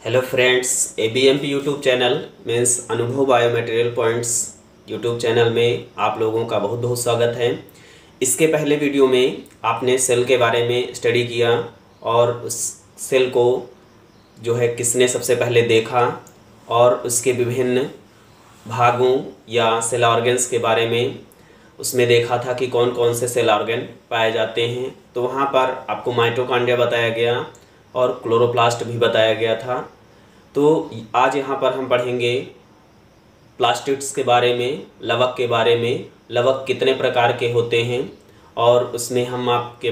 Hello friends, ABMP YouTube channel means अनुभव biomaterial points YouTube channel में आप लोगों का बहुत बहुत स्वागत है। इसके पहले वीडियो में आपने सेल के बारे में स्टडी किया और उस सेल को जो है किसने सबसे पहले देखा और उसके विभिन्न भागों या सेल ऑर्गन्स के बारे में उसमें देखा था कि कौन कौन से सेल ऑर्गन पाए जाते हैं। तो वहाँ पर आपको माइटोकॉन्ड्रिया बताया गया और क्लोरोप्लास्ट भी बताया गया था। तो आज यहाँ पर हम पढ़ेंगे प्लास्टिड्स के बारे में, लवक के बारे में। लवक कितने प्रकार के होते हैं और उसमें हम आपके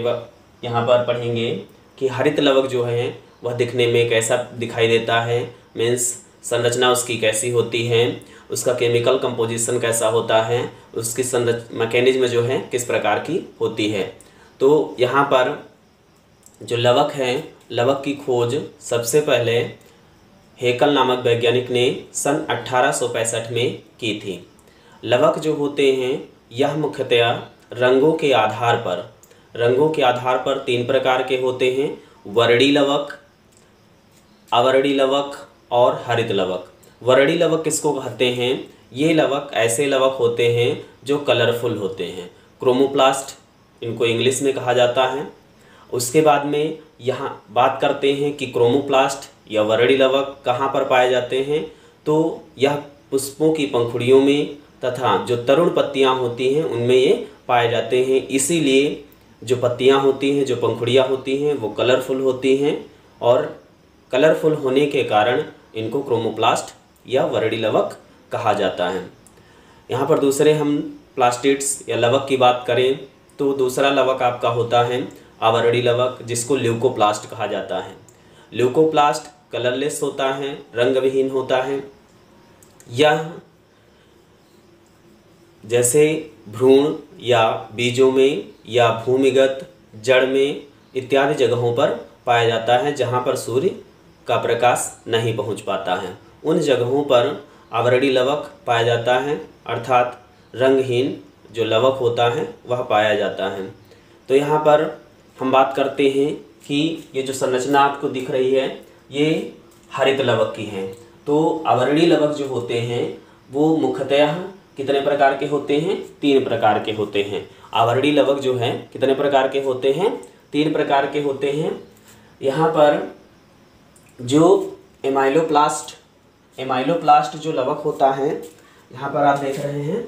यहाँ पर पढ़ेंगे कि हरित लवक जो है वह दिखने में कैसा दिखाई देता है, मीन्स संरचना उसकी कैसी होती है, उसका केमिकल कंपोजिशन कैसा होता है, उसकी मैकेनिज्म जो है किस प्रकार की होती है। तो यहाँ पर जो लवक है, लवक की खोज सबसे पहले हेकल नामक वैज्ञानिक ने सन 1865 में की थी। लवक जो होते हैं यह मुख्यतया रंगों के आधार पर तीन प्रकार के होते हैं: वर्णी लवक, अवर्णी लवक और हरित लवक। वर्णी लवक किसको कहते हैं? ये लवक ऐसे लवक होते हैं जो कलरफुल होते हैं, क्रोमोप्लास्ट इनको इंग्लिश में कहा जाता है। उसके बाद में यहाँ बात करते हैं कि क्रोमोप्लास्ट या वर्णी लवक कहाँ पर पाए जाते हैं। तो यह पुष्पों की पंखुड़ियों में तथा जो तरुण पत्तियाँ होती हैं उनमें ये पाए जाते हैं। इसीलिए जो पत्तियाँ होती हैं, जो पंखुड़ियाँ होती हैं वो कलरफुल होती हैं और कलरफुल होने के कारण इनको क्रोमोप्लास्ट या वर्णी लवक कहा जाता है। यहाँ पर दूसरे हम प्लास्टिड्स या लवक की बात करें तो दूसरा लवक आपका होता है अवर्णी लवक, जिसको ल्यूकोप्लास्ट कहा जाता है। ल्यूकोप्लास्ट कलरलेस होता है, रंग विहीन होता है। यह जैसे भ्रूण या बीजों में या भूमिगत जड़ में इत्यादि जगहों पर पाया जाता है जहाँ पर सूर्य का प्रकाश नहीं पहुँच पाता है। उन जगहों पर अवर्णी लवक पाया जाता है, अर्थात रंगहीन जो लवक होता है वह पाया जाता है। तो यहाँ पर हम बात करते हैं कि ये जो संरचना आपको दिख रही है ये हरित लवक की है। तो अवर्णी लवक जो होते हैं वो मुख्यतः कितने प्रकार के होते हैं? 3 प्रकार के होते हैं। अवर्णी लवक जो है कितने प्रकार के होते हैं? 3 प्रकार के होते हैं। यहाँ पर जो एमाइलोप्लास्ट जो लवक होता है, यहाँ पर आप देख रहे हैं,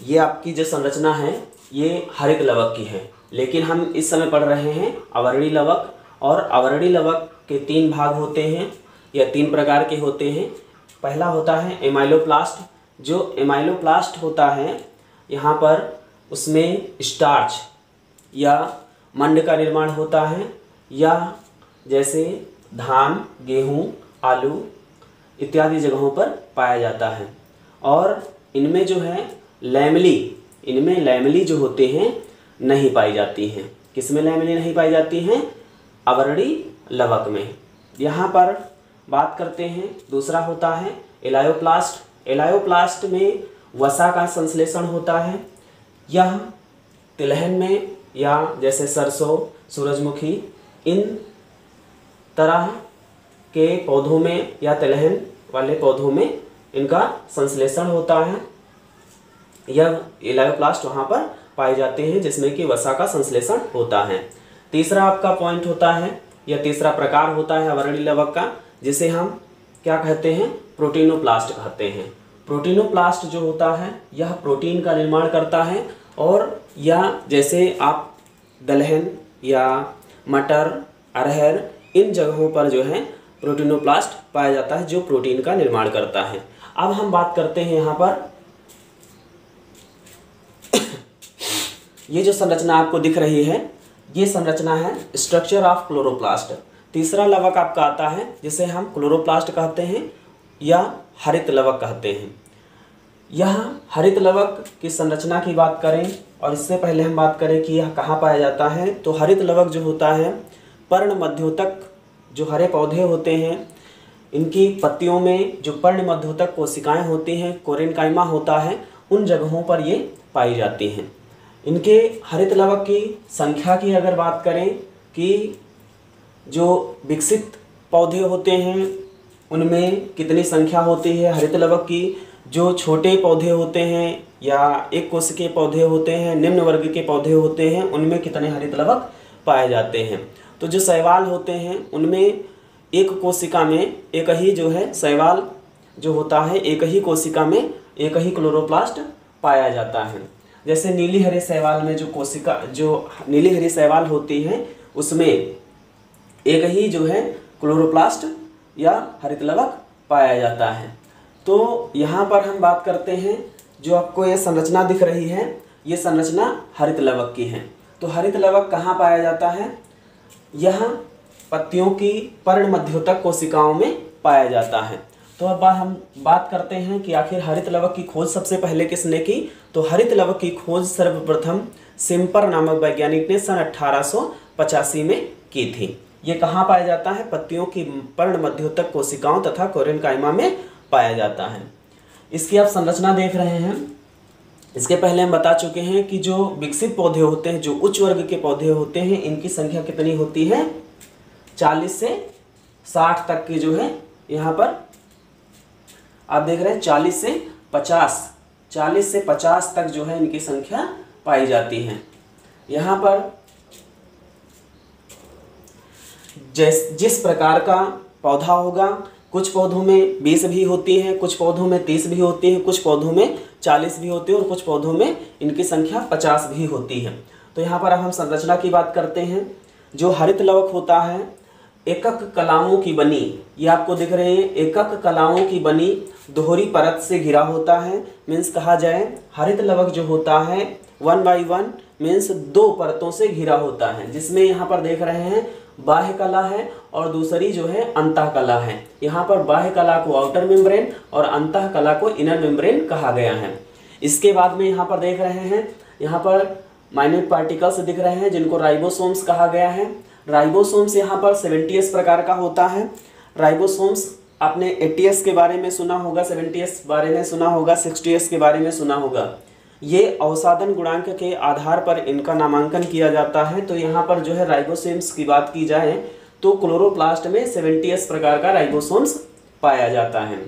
ये आपकी जो संरचना है ये हरित लवक की है, लेकिन हम इस समय पढ़ रहे हैं अवर्णी लवक। और अवर्णी लवक के 3 भाग होते हैं या 3 प्रकार के होते हैं। पहला होता है एमाइलोप्लास्ट। जो एमाइलोप्लास्ट होता है यहाँ पर उसमें स्टार्च या मंड का निर्माण होता है, या जैसे धान, गेहूँ, आलू इत्यादि जगहों पर पाया जाता है। और इनमें जो है लैमेली जो होते हैं नहीं पाई जाती हैं। किसमें लैमेली नहीं पाई जाती हैं? अवर्णी लवक में। यहाँ पर बात करते हैं, दूसरा होता है एलायोप्लास्ट। एलायोप्लास्ट में वसा का संश्लेषण होता है। यह तिलहन में या जैसे सरसों, सूरजमुखी इन तरह के पौधों में या तिलहन वाले पौधों में इनका संश्लेषण होता है। यह एलायोप्लास्ट वहाँ पर पाए जाते हैं जिसमें कि वसा का संश्लेषण होता है। तीसरा आपका पॉइंट होता है या तीसरा प्रकार होता है अवर्णी लवक का, जिसे हम क्या कहते हैं? प्रोटीनोप्लास्ट कहते हैं। प्रोटीनोप्लास्ट जो होता है यह प्रोटीन का निर्माण करता है, और यह जैसे आप दलहन या मटर, अरहर इन जगहों पर जो है प्रोटीनोप्लास्ट पाया जाता है जो प्रोटीन का निर्माण करता है। अब हम बात करते हैं यहाँ पर ये जो संरचना आपको दिख रही है ये संरचना है स्ट्रक्चर ऑफ क्लोरोप्लास्ट। तीसरा लवक आपका आता है जिसे हम क्लोरोप्लास्ट कहते हैं या हरित लवक कहते हैं। यह हरित लवक की संरचना की बात करें और इससे पहले हम बात करें कि यह कहाँ पाया जाता है, तो हरित लवक जो होता है पर्ण मध्योतक जो हरे पौधे होते हैं इनकी पत्तियों में जो पर्ण मध्योतक कोशिकाएँ होती हैं, कोरेनकाइमा होता है, उन जगहों पर ये पाई जाती हैं। इनके हरित लवक की संख्या की अगर बात करें कि जो विकसित पौधे होते हैं उनमें कितनी संख्या होती है हरित लवक की। जो छोटे पौधे होते हैं या एक कोशिकीय पौधे होते हैं, निम्न वर्ग के पौधे होते हैं, उनमें कितने हरित लवक पाए जाते हैं। तो जो शैवाल होते हैं उनमें एक कोशिका में एक ही जो है शैवाल जो होता है एक ही कोशिका में एक ही क्लोरोप्लास्ट पाया जाता है। जैसे नीली हरे शैवाल में जो नीली हरी शैवाल होती है उसमें एक ही जो है क्लोरोप्लास्ट या हरित लवक पाया जाता है। तो यहाँ पर हम बात करते हैं, जो आपको ये संरचना दिख रही है ये संरचना हरित लवक की है। तो हरित लवक कहाँ पाया जाता है? यह पत्तियों की पर्णमध्योतक कोशिकाओं में पाया जाता है। तो अब हम बात करते हैं कि आखिर हरित लवक की खोज सबसे पहले किसने की। तो हरित लवक की खोज सर्वप्रथम सिम्पर नामक वैज्ञानिक ने सन 1885 में की थी। ये कहाँ पाया जाता है? पत्तियों की पर्णमध्योतक कोशिकाओं तथा कोरेनकाइमा में पाया जाता है। इसकी आप संरचना देख रहे हैं। इसके पहले हम बता चुके हैं कि जो विकसित पौधे होते हैं, जो उच्च वर्ग के पौधे होते हैं, इनकी संख्या कितनी होती है? 40 से 60 तक की जो है यहाँ पर आप देख रहे हैं 40 से 50 तक जो है इनकी संख्या पाई जाती है। यहाँ पर जिस प्रकार का पौधा होगा, कुछ पौधों में 20 भी होती है, कुछ पौधों में 30 भी होती है, कुछ पौधों में 40 भी होती है और कुछ पौधों में इनकी संख्या 50 भी होती है। तो यहाँ पर हम संरचना की बात करते हैं। जो हरित लवक होता है एकक कलाओं की बनी, ये आपको दिख रहे हैं, एकक कलाओं की बनी दोहरी परत से घिरा होता है। मीन्स कहा जाए हरित लवक जो होता है 1 by 1 मीन्स 2 परतों से घिरा होता है, जिसमें यहाँ पर देख रहे हैं बाह्य कला है और दूसरी जो है अंतः कला है। यहाँ पर बाह्य कला को आउटर मेम्ब्रेन और अंतः कला को इनर मेम्ब्रेन कहा गया है। इसके बाद में यहाँ पर देख रहे हैं, यहाँ पर माइन्यूट पार्टिकल्स दिख रहे हैं जिनको राइबोसोम्स कहा गया है। राइबोसोम्स यहाँ पर 70s प्रकार का होता है। राइबोसोम्स आपने 80s के बारे में सुना होगा, 70s बारे में सुना होगा, 60s के बारे में सुना होगा। ये अवसादन गुणांक के आधार पर इनका नामांकन किया जाता है। तो यहाँ पर जो है राइबोसोम्स की बात की जाए तो क्लोरोप्लास्ट में 70s प्रकार का राइबोसोम्स पाया जाता है।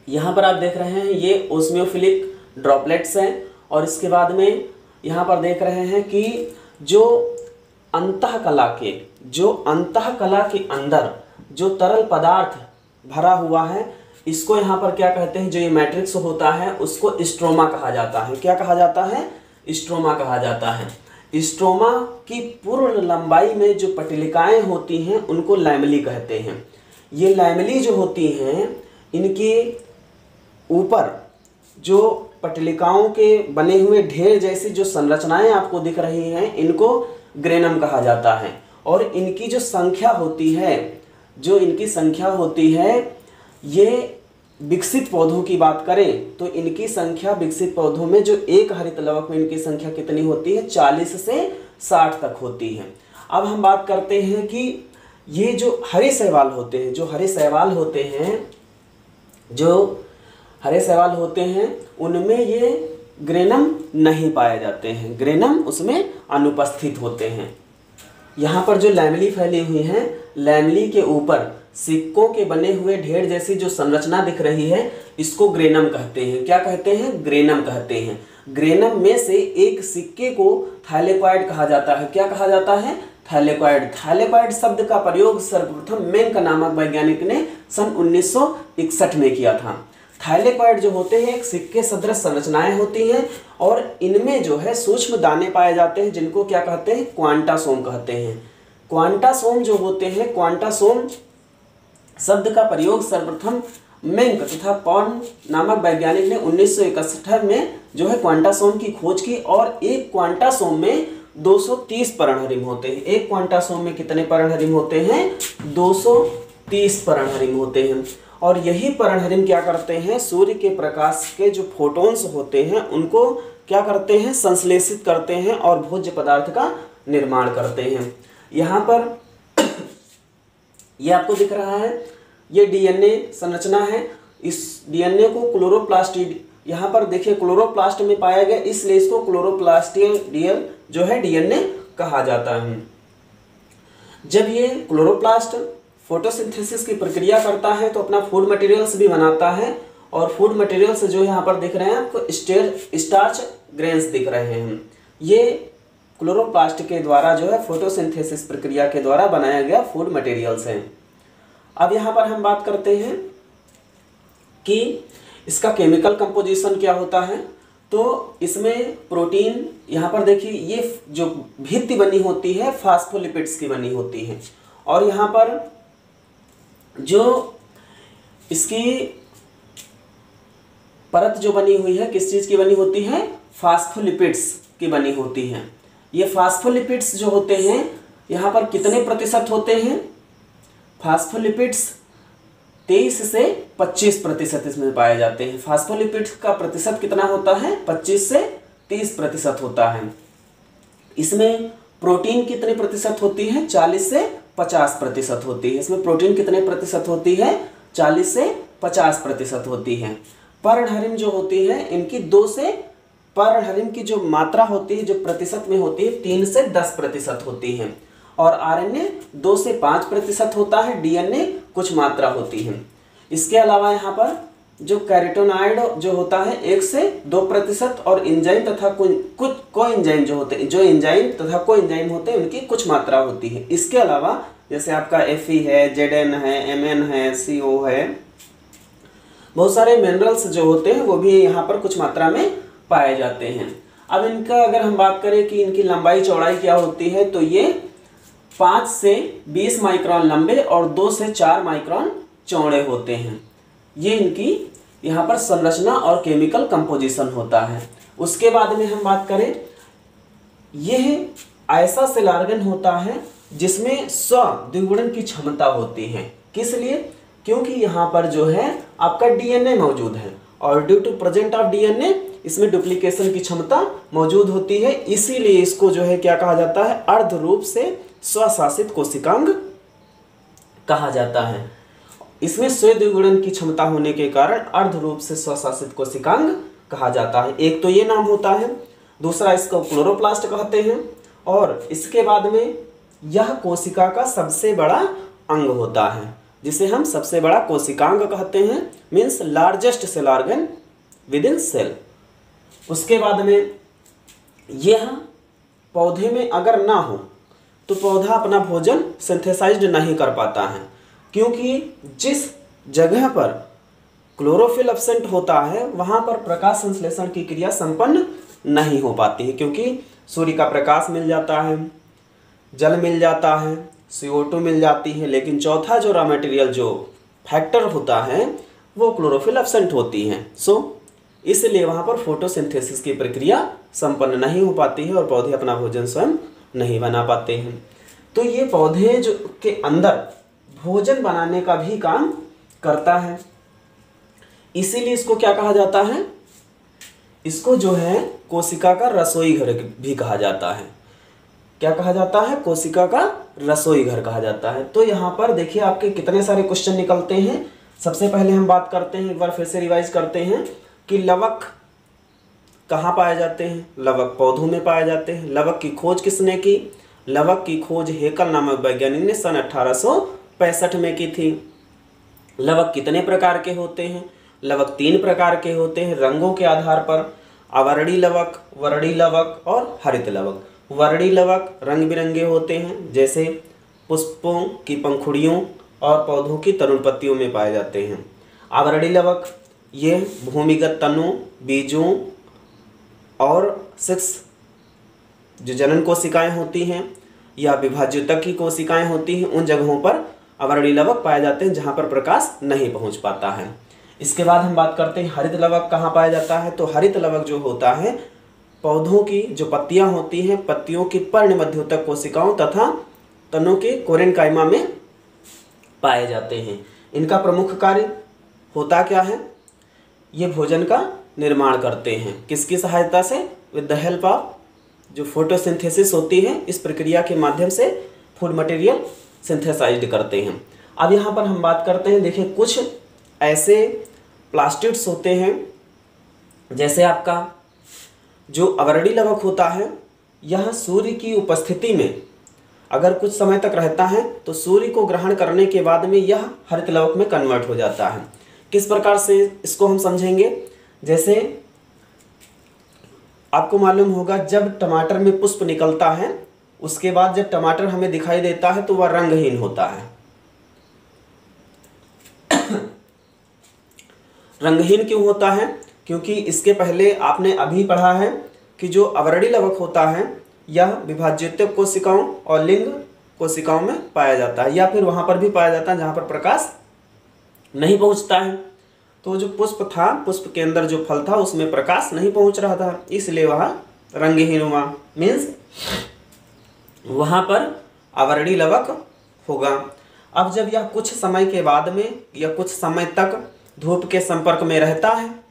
यहाँ पर आप देख रहे हैं ये ओस्मियोफिलिक ड्रॉपलेट्स हैं। और इसके बाद में यहाँ पर देख रहे हैं कि जो अंतःकला के अंदर जो तरल पदार्थ भरा हुआ है, इसको यहाँ पर क्या कहते हैं? जो ये मैट्रिक्स होता है उसको स्ट्रोमा कहा जाता है। क्या कहा जाता है? स्ट्रोमा कहा जाता है। स्ट्रोमा की पूर्ण लंबाई में जो पटलिकाएं होती हैं उनको लैमेली कहते हैं। ये लैमेली जो होती हैं इनके ऊपर जो पटलिकाओं के बने हुए ढेर जैसी जो संरचनाएं आपको दिख रही हैं इनको ग्रेनम कहा जाता है। और इनकी जो संख्या होती है ये विकसित पौधों की बात करें तो इनकी संख्या विकसित पौधों में जो एक हरित लवक में इनकी संख्या कितनी होती है? 40 से 60 तक होती है। अब हम बात करते हैं कि ये जो हरे शैवाल होते हैं उनमें ये ग्रेनम नहीं पाए जाते हैं, ग्रेनम उसमें अनुपस्थित होते हैं। यहाँ पर जो लैमेली फैली हुई हैं, लैमेली के ऊपर सिक्कों के बने हुए ढेर जैसी जो संरचना दिख रही है इसको ग्रेनम कहते हैं। क्या कहते हैं? ग्रेनम कहते हैं। ग्रेनम में से एक सिक्के को थैलेकॉइड कहा जाता है। क्या कहा जाता है? थैलेकॉइड। थैलेकॉइड शब्द का प्रयोग सर्वप्रथम मेंक नामक वैज्ञानिक ने सन 1961 में किया था। थैलेकॉइड जो होते हैं एक सिक्के सदृश संरचनाएं होती हैं और इनमें जो है सूक्ष्म दाने पाए जाते हैं जिनको क्या कहते हैं? क्वांटासोम कहते हैं। क्वांटासोम जो होते हैं, क्वांटासोम शब्द का प्रयोग सर्वप्रथम मेंक तथा पॉन नामक वैज्ञानिक ने 1961 में जो है क्वांटासोम की खोज की। और एक क्वांटासोम में 230 पर्णहरिम होते हैं। एक क्वांटासोम में कितने पर्णहरिम होते हैं? 230 पर्णहरिम होते हैं। और यही पर्णहरिम क्या करते हैं? सूर्य के प्रकाश के जो फोटोन्स होते हैं उनको क्या करते हैं? संश्लेषित करते हैं और भोज्य पदार्थ का निर्माण करते हैं। यहाँ पर ये आपको दिख रहा है, ये डीएनए संरचना है। इस डीएनए को क्लोरोप्लास्टिड, यहाँ पर देखिए क्लोरोप्लास्ट में पाया गया इसलिए इसको क्लोरोप्लास्टिडियल जो है डीएनए कहा जाता है। जब ये क्लोरोप्लास्ट फोटोसिंथेसिस की प्रक्रिया करता है तो अपना फूड मटेरियल्स भी बनाता है। और फूड मटेरियल्स जो यहाँ पर दिख रहे हैं आपको स्टार्च ग्रेन्स दिख रहे हैं, ये क्लोरोप्लास्ट के द्वारा जो है फोटोसिंथेसिस प्रक्रिया के द्वारा बनाया गया फूड मटेरियल्स हैं। अब यहाँ पर हम बात करते हैं कि इसका केमिकल कंपोजिशन क्या होता है। तो इसमें प्रोटीन, यहाँ पर देखिए ये जो भित्ति बनी होती है फास्फोलिपिड्स की बनी होती है, और यहाँ पर जो इसकी परत जो बनी हुई है किस चीज़ की बनी होती है, फास्फोलिपिड्स की बनी होती है। ये फास्फोलिपिड्स जो होते हैं यहाँ पर कितने प्रतिशत होते हैं, फास्फोलिपिड्स 23 से 25% इसमें पाए जाते हैं। फास्फोलिपिड्स का प्रतिशत कितना होता है, 25 से 30% होता है। इसमें प्रोटीन कितने प्रतिशत होती है, 40 से 50% होती है। इसमें प्रोटीन कितने प्रतिशत होती है, 40 से 50% होती है। पर्णहरिम जो होती है इनकी 2 से, पर्णहरिम की जो मात्रा होती है जो प्रतिशत में होती है 3 से 10% होती है, और आरएनए 2 से 5% होता है, डीएनए कुछ मात्रा होती है। इसके अलावा यहाँ पर जो कैरोटीनॉइड जो होता है 1 से 2%, और एंजाइम तथा कुछ कोएंजाइम जो होते हैं, जो एंजाइम तथा कोएंजाइम होते हैं उनकी कुछ मात्रा होती है। इसके अलावा जैसे आपका Fe है, Zn है, Mn है, CO है, बहुत सारे मिनरल्स जो होते हैं वो भी यहाँ पर कुछ मात्रा में पाए जाते हैं। अब इनका अगर हम बात करें कि इनकी लंबाई चौड़ाई क्या होती है, तो ये 5 से 20 माइक्रोन लंबे और 2 से 4 माइक्रोन चौड़े होते हैं। ये इनकी यहाँ पर संरचना और केमिकल कंपोजिशन होता है। उसके बाद में हम बात करें, यह ऐसा सेल ऑर्गन होता है जिसमें स्व-द्विगुणन की क्षमता होती है। किस लिए, क्योंकि यहाँ पर जो है आपका डीएनए मौजूद है, और due to present of DNA इसमें डुप्लीकेशन की क्षमता मौजूद होती है। इसीलिए इसको जो है क्या कहा जाता है, अर्ध रूप से स्वशासित कोशिकांग कहा जाता है। इसमें स्व-द्विगुणन की क्षमता होने के कारण अर्ध रूप से स्वशासित कोशिकांग कहा जाता है। एक तो ये नाम होता है, दूसरा इसको क्लोरोप्लास्ट कहते हैं, और इसके बाद में यह कोशिका का सबसे बड़ा अंग होता है, जिसे हम सबसे बड़ा कोशिकांग कहते हैं, means largest cell organ within cell. उसके बाद में यह पौधे में अगर ना हो तो पौधा अपना भोजन सिंथेसाइज्ड नहीं कर पाता है, क्योंकि जिस जगह पर क्लोरोफिल एब्सेंट होता है वहाँ पर प्रकाश संश्लेषण की क्रिया संपन्न नहीं हो पाती है, क्योंकि सूर्य का प्रकाश मिल जाता है, जल मिल जाता है, CO2 मिल जाती है, लेकिन चौथा जो रॉ मटेरियल जो फैक्टर होता है वो क्लोरोफिल एब्सेंट होती है। इसलिए वहाँ पर फोटोसिंथेसिस की प्रक्रिया संपन्न नहीं हो पाती है और पौधे अपना भोजन स्वयं नहीं बना पाते हैं। तो ये पौधे जो के अंदर भोजन बनाने का भी काम करता है, इसीलिए इसको क्या कहा जाता है, इसको जो है कोशिका का रसोई घर भी कहा जाता है। क्या कहा जाता है, कोशिका का रसोई घर कहा जाता है। तो यहाँ पर देखिए आपके कितने सारे क्वेश्चन निकलते हैं। सबसे पहले हम बात करते हैं, एक बार फिर से रिवाइज करते हैं कि लवक कहाँ पाए जाते हैं, लवक पौधों में पाए जाते हैं। लवक की खोज किसने की, लवक की खोज हेकल नामक वैज्ञानिक ने सन 1865 में की थी। लवक कितने प्रकार के होते हैं, लवक 3 प्रकार के होते हैं रंगों के आधार पर, अवर्णी लवक, वर्णी लवक और हरित लवक। वर्णी लवक रंग बिरंगे होते हैं, जैसे पुष्पों की पंखुड़ियों और पौधों की तरुण पत्तियों में पाए जाते हैं। अवर्णी लवक ये भूमिगत तनों, बीजों और 6 जो जनन कोशिकाएं होती हैं या विभाज्यता की कोशिकाएं होती हैं, उन जगहों पर अवर्णी लवक पाए जाते हैं जहां पर प्रकाश नहीं पहुंच पाता है। इसके बाद हम बात करते हैं हरित लवक कहाँ पाया जाता है। तो हरित लवक जो होता है पौधों की जो पत्तियां होती हैं, पत्तियों की पर्णमध्योतक कोशिकाओं तथा तनों के कोरेनकाइमा में पाए जाते हैं। इनका प्रमुख कार्य होता क्या है, ये भोजन का निर्माण करते हैं। किसकी सहायता से, विद द हेल्प ऑफ जो फोटोसिंथेसिस होती है, इस प्रक्रिया के माध्यम से फूड मटेरियल सिंथेसाइज्ड करते हैं। अब यहाँ पर हम बात करते हैं, देखिए कुछ ऐसे प्लास्टिड्स होते हैं, जैसे आपका जो अवर्णी लवक होता है, यह सूर्य की उपस्थिति में अगर कुछ समय तक रहता है तो सूर्य को ग्रहण करने के बाद में यह हरित लवक में कन्वर्ट हो जाता है। किस प्रकार से इसको हम समझेंगे, जैसे आपको मालूम होगा जब टमाटर में पुष्प निकलता है उसके बाद जब टमाटर हमें दिखाई देता है तो वह रंगहीन होता है। रंगहीन क्यों होता है? क्योंकि इसके पहले आपने अभी पढ़ा है कि जो अवरणी लवक होता है यह विभाज्योत्तक कोशिकाओं और लिंग कोशिकाओं में पाया जाता है, या फिर वहां पर भी पाया जाता है जहां पर प्रकाश नहीं पहुंचता है। तो जो पुष्प था, पुष्प के अंदर जो फल था उसमें प्रकाश नहीं पहुंच रहा था, इसलिए वह रंगहीन हुआ, मीन्स वहां पर अवरणी लवक होगा। अब जब यह कुछ समय के बाद में या कुछ समय तक धूप के संपर्क में रहता है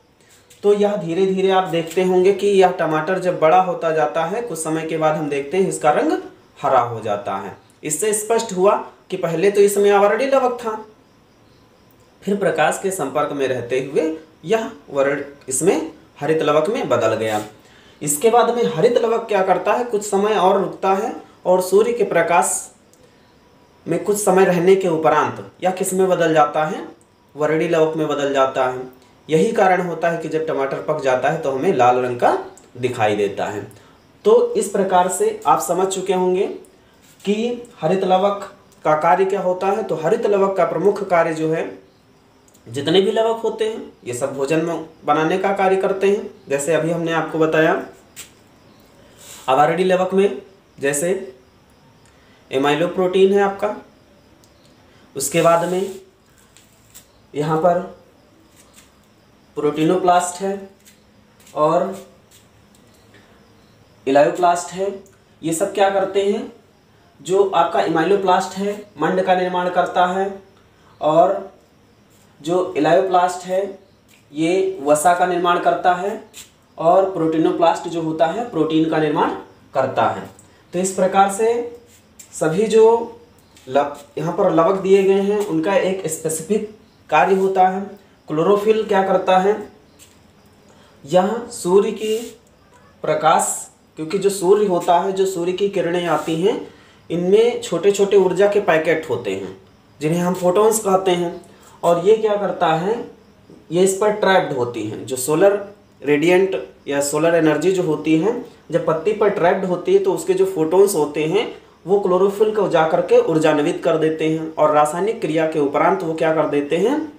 तो यह धीरे धीरे आप देखते होंगे कि यह टमाटर जब बड़ा होता जाता है कुछ समय के बाद हम देखते हैं इसका रंग हरा हो जाता है। इससे स्पष्ट हुआ कि पहले तो इसमें अवरणी लवक था, फिर प्रकाश के संपर्क में रहते हुए यह वर्ण इसमें हरित लवक में बदल गया। इसके बाद में हरित लवक क्या करता है, कुछ समय और रुकता है और सूर्य के प्रकाश में कुछ समय रहने के उपरांत यह किस में बदल जाता है, वर्णी लवक में बदल जाता है। यही कारण होता है कि जब टमाटर पक जाता है तो हमें लाल रंग का दिखाई देता है। तो इस प्रकार से आप समझ चुके होंगे कि हरित लवक का कार्य क्या होता है। तो हरित लवक का प्रमुख कार्य जो है, जितने भी लवक होते हैं ये सब भोजन में बनाने का कार्य करते हैं। जैसे अभी हमने आपको बताया अवरणी लवक में जैसे एमाइलो प्रोटीन है आपका, उसके बाद में यहाँ पर प्रोटीनोप्लास्ट है और इलायोप्लास्ट है। ये सब क्या करते हैं, जो आपका इमाइलोप्लास्ट है मंड का निर्माण करता है और जो इलायोप्लास्ट है ये वसा का निर्माण करता है और प्रोटीनोप्लास्ट जो होता है प्रोटीन का निर्माण करता है। तो इस प्रकार से सभी जो यहाँ पर लवक दिए गए हैं उनका एक स्पेसिफिक कार्य होता है। क्लोरोफिल क्या करता है, यह सूर्य की प्रकाश, क्योंकि जो सूर्य होता है, जो सूर्य की किरणें आती हैं इनमें छोटे छोटे ऊर्जा के पैकेट होते हैं जिन्हें हम फोटॉन्स कहते हैं, और ये क्या करता है, ये इस पर ट्रैप्ड होती हैं। जो सोलर रेडिएंट या सोलर एनर्जी जो होती है जब पत्ती पर ट्रैप्ड होती है तो उसके जो फोटॉन्स होते हैं वो क्लोरोफिल को जा करके ऊर्जान्वित कर देते हैं और रासायनिक क्रिया के उपरांत वो क्या कर देते हैं,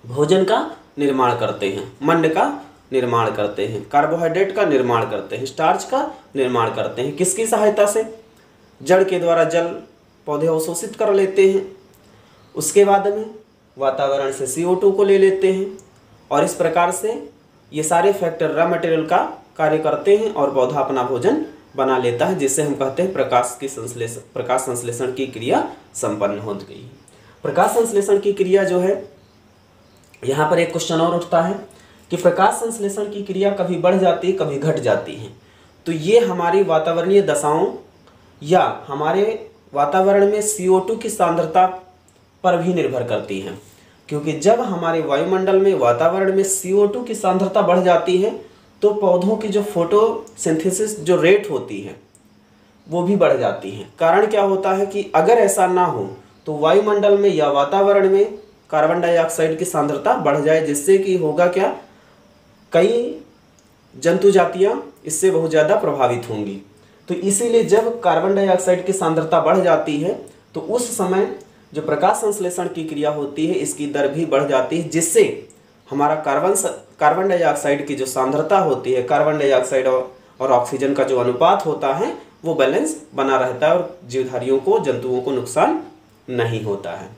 भोजन का निर्माण करते हैं, मंड का निर्माण करते हैं, कार्बोहाइड्रेट का निर्माण करते हैं, स्टार्च का निर्माण करते हैं। किसकी सहायता से, जड़ के द्वारा जल पौधे अवशोषित कर लेते हैं, उसके बाद में वातावरण से CO2 को ले लेते हैं और इस प्रकार से ये सारे फैक्टर रॉ मटेरियल का कार्य करते हैं और पौधा अपना भोजन बना लेता है, जिससे हम कहते हैं प्रकाश संश्लेषण की क्रिया संपन्न हो गई। प्रकाश संश्लेषण की क्रिया जो है, यहाँ पर एक क्वेश्चन और उठता है कि प्रकाश संश्लेषण की क्रिया कभी बढ़ जाती है कभी घट जाती है। तो ये हमारी वातावरणीय दशाओं या हमारे वातावरण में CO2 की सांद्रता पर भी निर्भर करती है, क्योंकि जब हमारे वायुमंडल में वातावरण में CO2 की सांद्रता बढ़ जाती है तो पौधों की जो फोटोसिंथेसिस जो रेट होती है वो भी बढ़ जाती है। कारण क्या होता है कि अगर ऐसा ना हो तो वायुमंडल में या वातावरण में कार्बन डाइऑक्साइड की सांद्रता बढ़ जाए, जिससे कि होगा क्या, कई जंतु जातियां इससे बहुत ज़्यादा प्रभावित होंगी। तो इसीलिए जब कार्बन डाइऑक्साइड की सांद्रता बढ़ जाती है तो उस समय जो प्रकाश संश्लेषण की क्रिया होती है इसकी दर भी बढ़ जाती है, जिससे हमारा कार्बन डाइऑक्साइड की जो सांद्रता होती है, कार्बन डाइऑक्साइड और ऑक्सीजन का जो अनुपात होता है वो बैलेंस बना रहता है और जीवधारियों को, जंतुओं को नुकसान नहीं होता है।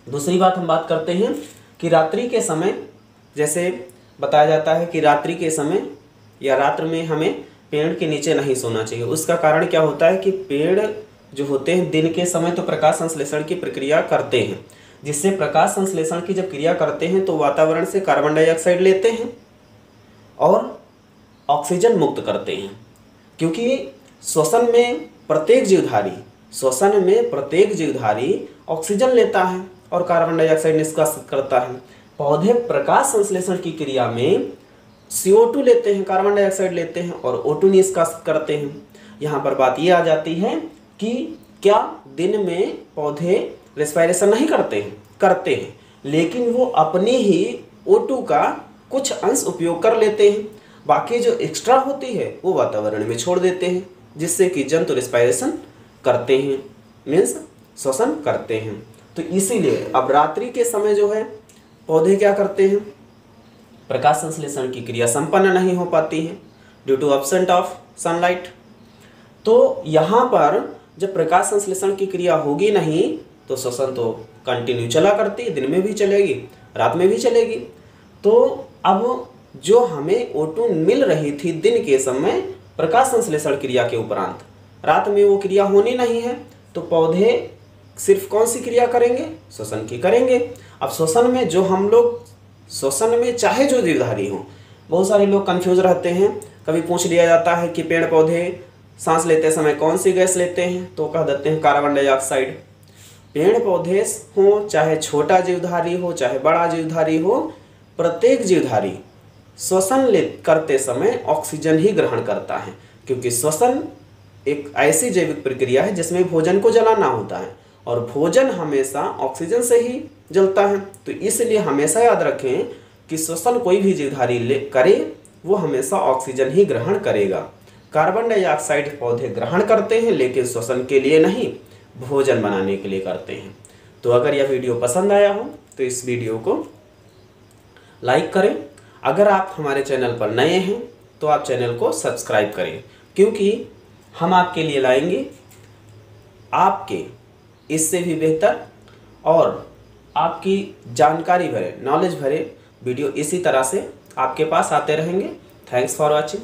दूसरी बात हम बात करते हैं कि रात्रि के समय, जैसे बताया जाता है कि रात्रि के समय या रात्र में हमें पेड़ के नीचे नहीं सोना चाहिए। उसका कारण क्या होता है कि पेड़ जो होते हैं दिन के समय तो प्रकाश संश्लेषण की प्रक्रिया करते हैं, जिससे प्रकाश संश्लेषण की जब क्रिया करते हैं तो वातावरण से कार्बन डाइऑक्साइड लेते हैं और ऑक्सीजन मुक्त करते हैं। क्योंकि श्वसन में प्रत्येक जीवधारी ऑक्सीजन लेता है और कार्बन डाइऑक्साइड निष्कासित करता है। पौधे प्रकाश संश्लेषण की क्रिया में CO2 लेते हैं, कार्बन डाइऑक्साइड लेते हैं और O2 निष्कासित करते हैं। यहाँ पर बात ये आ जाती है कि क्या दिन में पौधे रेस्पिरेशन नहीं करते हैं? करते हैं, लेकिन वो अपनी ही O2 का कुछ अंश उपयोग कर लेते हैं, बाकी जो एक्स्ट्रा होती है वो वातावरण में छोड़ देते हैं, जिससे कि जंतु रेस्पिरेशन करते हैं, मीन्स श्वसन करते हैं। तो इसीलिए अब रात्रि के समय जो है पौधे क्या करते हैं, प्रकाश संश्लेषण की क्रिया संपन्न नहीं हो पाती है due to absent of sunlight. तो यहाँ पर जब प्रकाश संश्लेषण की क्रिया होगी नहीं तो श्वसन तो कंटिन्यू चला करती है, दिन में भी चलेगी, रात में भी चलेगी। तो अब जो हमें O2 मिल रही थी दिन के समय प्रकाश संश्लेषण क्रिया के उपरांत, रात में वो क्रिया होनी नहीं है, तो पौधे सिर्फ कौन सी क्रिया करेंगे? श्वसन की करेंगे। अब श्वसन में जो हम लोग, श्वसन में चाहे जो जीवधारी हो, बहुत सारे लोग कंफ्यूज रहते हैं। कभी पूछ लिया जाता है कि पेड़ पौधे सांस लेते समय कौन सी गैस लेते हैं, तो कह देते हैं कार्बन डाइऑक्साइड। पेड़ पौधे हो चाहे छोटा जीवधारी हो चाहे बड़ा जीवधारी हो, प्रत्येक जीवधारी श्वसन करते समय ऑक्सीजन ही ग्रहण करता है, क्योंकि श्वसन एक ऐसी जैविक प्रक्रिया है जिसमें भोजन को जलाना होता है और भोजन हमेशा ऑक्सीजन से ही जलता है। तो इसलिए हमेशा याद रखें कि श्वसन कोई भी जीवधारी करे वो हमेशा ऑक्सीजन ही ग्रहण करेगा। कार्बन डाइऑक्साइड पौधे ग्रहण करते हैं लेकिन श्वसन के लिए नहीं, भोजन बनाने के लिए करते हैं। तो अगर यह वीडियो पसंद आया हो तो इस वीडियो को लाइक करें। अगर आप हमारे चैनल पर नए हैं तो आप चैनल को सब्सक्राइब करें, क्योंकि हम आपके लिए लाएंगे आपके इससे भी बेहतर और आपकी जानकारी भरे, नॉलेज भरे वीडियो इसी तरह से आपके पास आते रहेंगे। Thanks for watching.